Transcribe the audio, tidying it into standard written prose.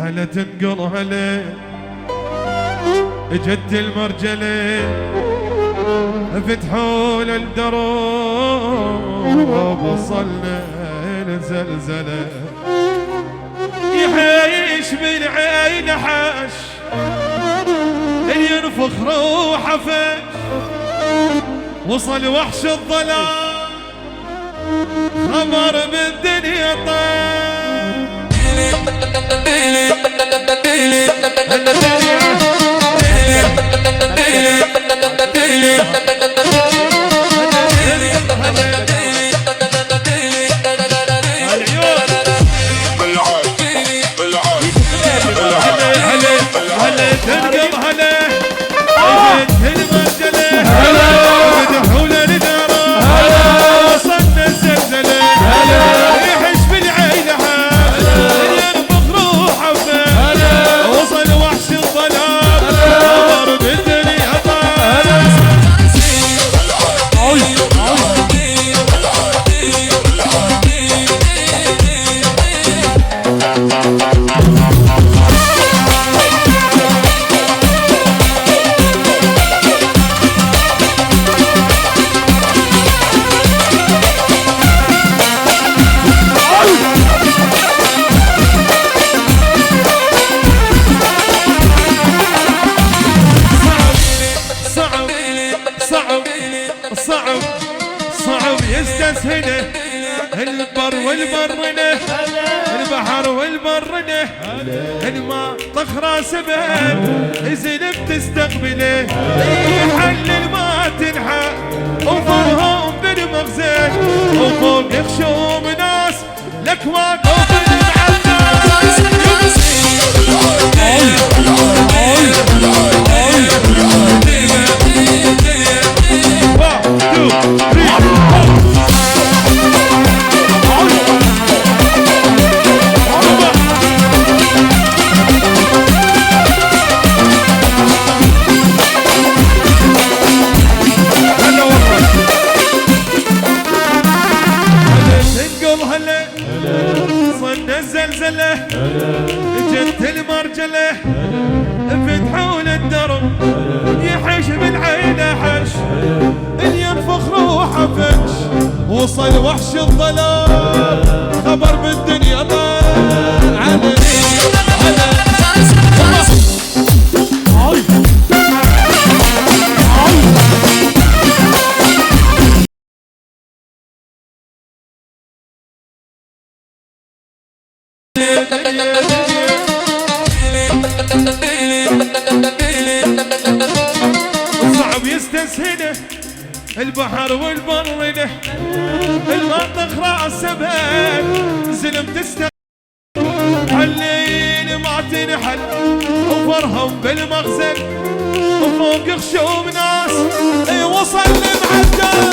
هلا تنقل هلا اجت المرجله فتحوا للدروب وصلنا لزلزله يحيش بالعين حاش ينفخ روحه فش وصل وحش الظلام خبر بالدنيا طير صعب يستسهله البر والبرنه البحر والبرنه الماء طخرة سبب زلم تستقبله يحلل ما تنحى وفرهم بالمغزل وفوق يخشوم ناس لك واقف المعداس صدنا الزلزلة جت المرجلة فتحوا للدرب يحش بالعين حش ينفخ روحه فش وصل وحش الظلام خبر بالدنيا طار على صعب يستسهله البحر والبرنه المنطق راس سبب زلم تستقبل الليل ما تنحل وفرهم بالمغزل وفوق خشوم ناس وصل لمعدل